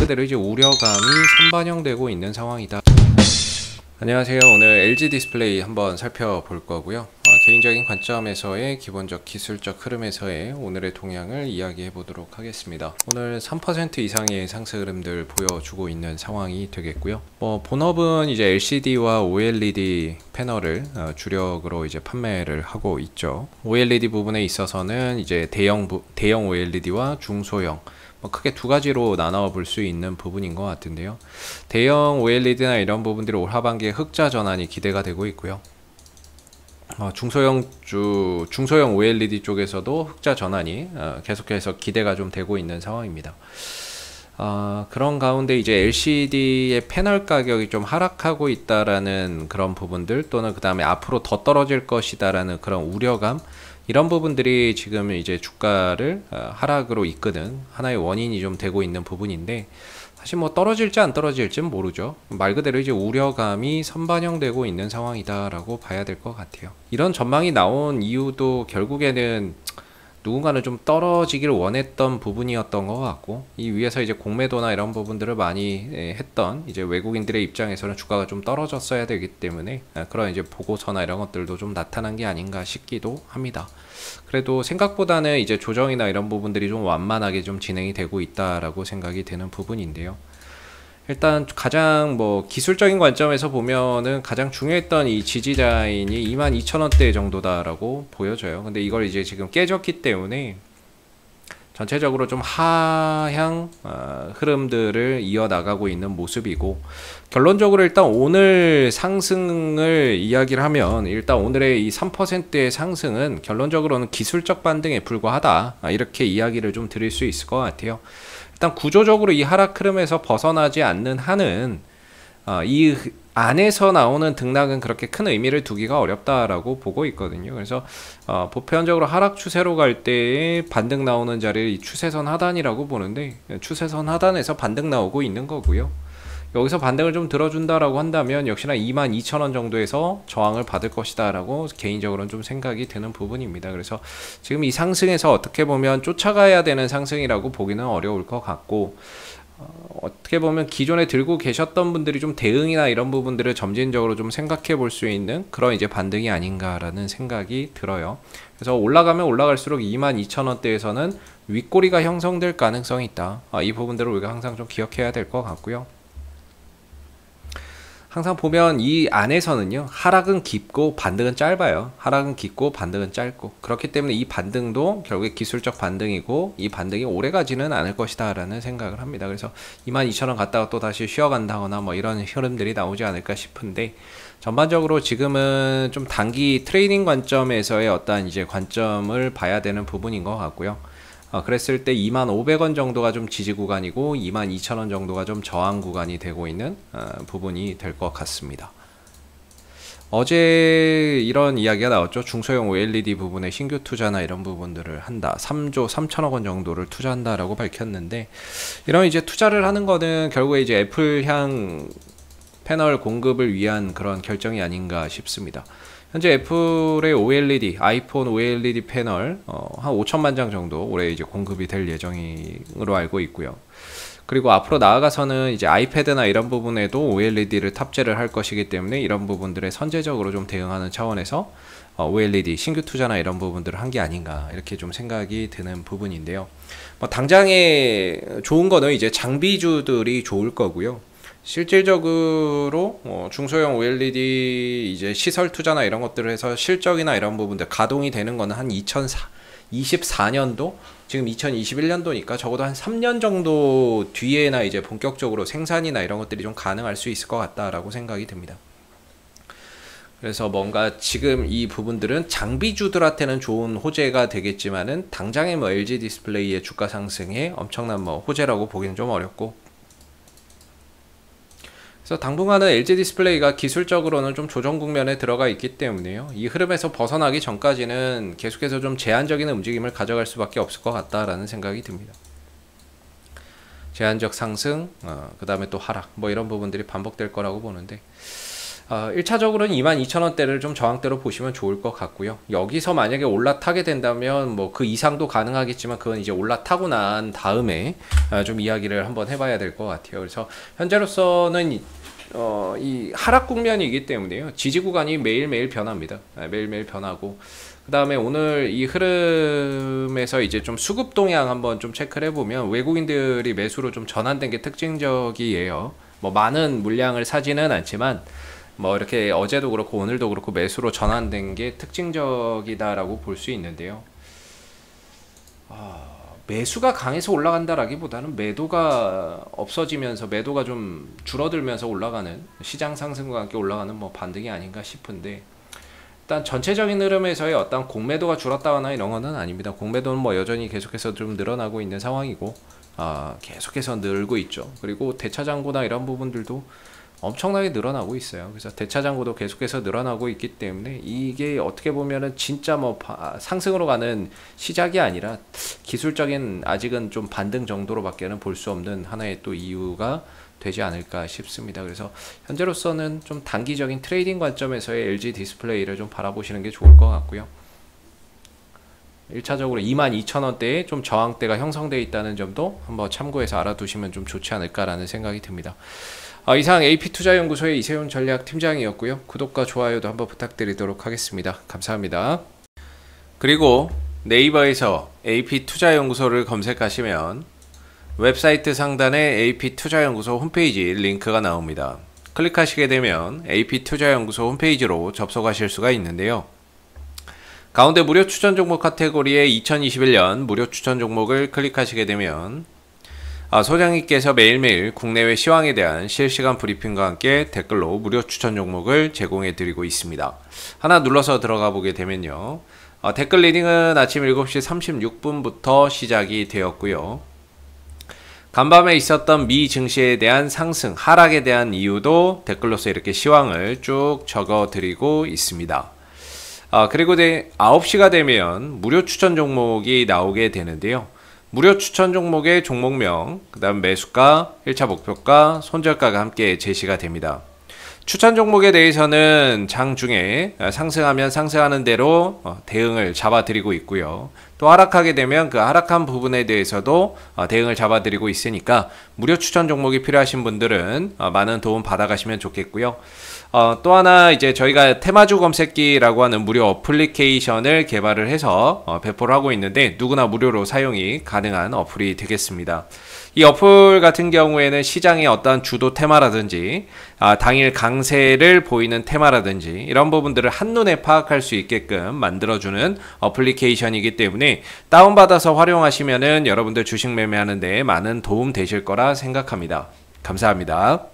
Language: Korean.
그대로 이제 우려감이 선반영되고 있는 상황이다. 안녕하세요. 오늘 LG 디스플레이 한번 살펴볼 거고요. 개인적인 관점에서의 기본적 기술적 흐름에서의 오늘의 동향을 이야기해 보도록 하겠습니다. 오늘 3% 이상의 상승 흐름들 보여주고 있는 상황이 되겠고요. 본업은 이제 LCD와 OLED 패널을 주력으로 이제 판매를 하고 있죠. OLED 부분에 있어서는 이제 대형 OLED와 중소형 크게 두 가지로 나눠 볼 수 있는 부분인 것 같은데요. 대형 OLED나 이런 부분들이 올 하반기에 흑자 전환이 기대가 되고 있고요. 중소형 OLED 쪽에서도 흑자 전환이 계속해서 기대가 좀 되고 있는 상황입니다. 그런 가운데 이제 LCD의 패널 가격이 좀 하락하고 있다라는 그런 부분들, 또는 그 다음에 앞으로 더 떨어질 것이다라는 그런 우려감, 이런 부분들이 지금 이제 주가를 하락으로 이끄는 하나의 원인이 좀 되고 있는 부분인데, 사실 뭐 떨어질지 안 떨어질지는 모르죠. 말 그대로 이제 우려감이 선반영되고 있는 상황이다라고 봐야 될 것 같아요. 이런 전망이 나온 이유도 결국에는 누군가는 좀 떨어지기를 원했던 부분이었던 것 같고, 이 위에서 이제 공매도나 이런 부분들을 많이 했던 이제 외국인들의 입장에서는 주가가 좀 떨어졌어야 되기 때문에 그런 이제 보고서나 이런 것들도 좀 나타난 게 아닌가 싶기도 합니다. 그래도 생각보다는 이제 조정이나 이런 부분들이 좀 완만하게 좀 진행이 되고 있다라고 생각이 되는 부분인데요. 일단 가장 기술적인 관점에서 보면은 가장 중요했던 이 지지라인이 22,000원대 정도다라고 보여져요. 근데 이걸 이제 지금 깨졌기 때문에 전체적으로 좀 하향 흐름들을 이어나가고 있는 모습이고, 결론적으로 일단 오늘 상승을 이야기를 하면, 일단 오늘의 이 3%의 상승은 결론적으로는 기술적 반등에 불과하다, 이렇게 이야기를 좀 드릴 수 있을 것 같아요. 일단 구조적으로 이 하락 흐름에서 벗어나지 않는 한은 이 안에서 나오는 등락은 그렇게 큰 의미를 두기가 어렵다라고 보고 있거든요. 그래서 보편적으로 하락 추세로 갈 때에 반등 나오는 자리를 이 추세선 하단이라고 보는데, 추세선 하단에서 반등 나오고 있는 거고요. 여기서 반등을 좀 들어준다라고 한다면 역시나 22,000원 정도에서 저항을 받을 것이다 라고 개인적으로는 좀 생각이 드는 부분입니다. 그래서 지금 이 상승에서 어떻게 보면 쫓아가야 되는 상승이라고 보기는 어려울 것 같고, 어떻게 보면 기존에 들고 계셨던 분들이 좀 대응이나 이런 부분들을 점진적으로 좀 생각해 볼 수 있는 그런 이제 반등이 아닌가라는 생각이 들어요. 그래서 올라가면 올라갈수록 22,000원대에서는 윗꼬리가 형성될 가능성이 있다. 이 부분들을 우리가 항상 좀 기억해야 될 것 같고요. 항상 보면 이 안에서는요, 하락은 깊고 반등은 짧아요. 하락은 깊고 반등은 짧고, 그렇기 때문에 이 반등도 결국에 기술적 반등이고, 이 반등이 오래가지는 않을 것이다 라는 생각을 합니다. 그래서 22,000원 갔다가 또 다시 쉬어간다거나 이런 흐름들이 나오지 않을까 싶은데, 전반적으로 지금은 좀 단기 트레이딩 관점에서의 어떤 이제 관점을 봐야 되는 부분인 것 같고요. 그랬을 때 25,000원 정도가 좀 지지 구간이고 22,000원 정도가 좀 저항 구간이 되고 있는 부분이 될 것 같습니다. 어제 이런 이야기가 나왔죠. 중소형 OLED 부분에 신규 투자나 이런 부분들을 한다. 3조 3천억 원 정도를 투자한다라고 밝혔는데, 이런 이제 투자를 하는 거는 결국에 이제 애플향 패널 공급을 위한 그런 결정이 아닌가 싶습니다. 현재 애플의 OLED, 아이폰 OLED 패널 한 5천만 장 정도 올해 이제 공급이 될 예정으로 알고 있고요. 그리고 앞으로 나아가서는 이제 아이패드나 이런 부분에도 OLED를 탑재를 할 것이기 때문에 이런 부분들에 선제적으로 좀 대응하는 차원에서 OLED 신규 투자나 이런 부분들을 한 게 아닌가, 이렇게 좀 생각이 드는 부분인데요. 당장에 좋은 거는 이제 장비주들이 좋을 거고요. 실질적으로 중소형 OLED 이제 시설 투자나 이런 것들을 해서 실적이나 이런 부분들 가동이 되는 거는 한 2024년도, 지금 2021년도니까 적어도 한 3년 정도 뒤에나 이제 본격적으로 생산이나 이런 것들이 좀 가능할 수 있을 것 같다라고 생각이 듭니다. 그래서 뭔가 지금 이 부분들은 장비주들한테는 좋은 호재가 되겠지만은 당장의 LG 디스플레이의 주가 상승에 엄청난 호재라고 보기는 좀 어렵고, 그래서 당분간은 LG 디스플레이가 기술적으로는 좀 조정 국면에 들어가 있기 때문에요. 이 흐름에서 벗어나기 전까지는 계속해서 좀 제한적인 움직임을 가져갈 수밖에 없을 것 같다라는 생각이 듭니다. 제한적 상승, 그 다음에 또 하락, 이런 부분들이 반복될 거라고 보는데, 1차적으로는 22,000원대를 좀 저항대로 보시면 좋을 것 같고요. 여기서 만약에 올라타게 된다면 그 이상도 가능하겠지만, 그건 이제 올라타고 난 다음에 좀 이야기를 한번 해봐야 될 것 같아요. 그래서 현재로서는 이 하락 국면이기 때문에요. 지지 구간이 매일매일 변합니다. 매일매일 변하고 그 다음에 오늘 이 흐름에서 이제 좀 수급 동향 한번 좀 체크를 해보면 외국인들이 매수로 좀 전환된 게 특징적이에요. 뭐 많은 물량을 사지는 않지만 뭐 이렇게 어제도 그렇고 오늘도 그렇고 매수로 전환된 게 특징적이다라고 볼 수 있는데요. 매수가 강해서 올라간다라기보다는 매도가 없어지면서 매도가 좀 줄어들면서 올라가는 시장 상승과 함께 올라가는 뭐 반등이 아닌가 싶은데 일단 전체적인 흐름에서의 어떤 공매도가 줄었다거나 이런 거는 아닙니다. 공매도는 뭐 여전히 계속해서 좀 늘어나고 있는 상황이고 계속해서 늘고 있죠. 그리고 대차장고나 이런 부분들도 엄청나게 늘어나고 있어요. 그래서 대차장고도 계속해서 늘어나고 있기 때문에 이게 어떻게 보면은 진짜 뭐 상승으로 가는 시작이 아니라 기술적인 아직은 좀 반등 정도로밖에는 볼 수 없는 하나의 또 이유가 되지 않을까 싶습니다. 그래서 현재로서는 좀 단기적인 트레이딩 관점에서의 LG 디스플레이를 좀 바라보시는 게 좋을 것 같고요. 1차적으로 22,000원대에 좀 저항대가 형성되어 있다는 점도 한번 참고해서 알아두시면 좀 좋지 않을까라는 생각이 듭니다. 이상 AP투자연구소의 이세훈 전략팀장이었고요. 구독과 좋아요도 한번 부탁드리도록 하겠습니다. 감사합니다. 그리고 네이버에서 AP투자연구소를 검색하시면 웹사이트 상단에 AP투자연구소 홈페이지 링크가 나옵니다. 클릭하시게 되면 AP투자연구소 홈페이지로 접속하실 수가 있는데요. 가운데 무료 추천 종목 카테고리의 2021년 무료 추천 종목을 클릭하시게 되면 소장님께서 매일매일 국내외 시황에 대한 실시간 브리핑과 함께 댓글로 무료 추천 종목을 제공해 드리고 있습니다. 하나 눌러서 들어가 보게 되면요. 댓글 리딩은 아침 7시 36분부터 시작이 되었고요. 간밤에 있었던 미 증시에 대한 상승, 하락에 대한 이유도 댓글로서 이렇게 시황을 쭉 적어 드리고 있습니다. 그리고 9시가 되면 무료 추천 종목이 나오게 되는데요. 무료 추천 종목의 종목명, 그 다음 매수가, 1차 목표가, 손절가가 함께 제시가 됩니다. 추천 종목에 대해서는 장중에 상승하면 상승하는 대로 대응을 잡아드리고 있고요. 또 하락하게 되면 그 하락한 부분에 대해서도 대응을 잡아드리고 있으니까 무료 추천 종목이 필요하신 분들은 많은 도움 받아가시면 좋겠고요. 또 하나 이제 저희가 테마주 검색기라고 하는 무료 어플리케이션을 개발을 해서 배포를 하고 있는데 누구나 무료로 사용이 가능한 어플이 되겠습니다. 이 어플 같은 경우에는 시장의 어떤 주도 테마라든지 당일 강세를 보이는 테마라든지 이런 부분들을 한눈에 파악할 수 있게끔 만들어주는 어플리케이션이기 때문에 다운받아서 활용하시면은 여러분들 주식 매매하는 데 많은 도움 되실 거라 생각합니다. 감사합니다.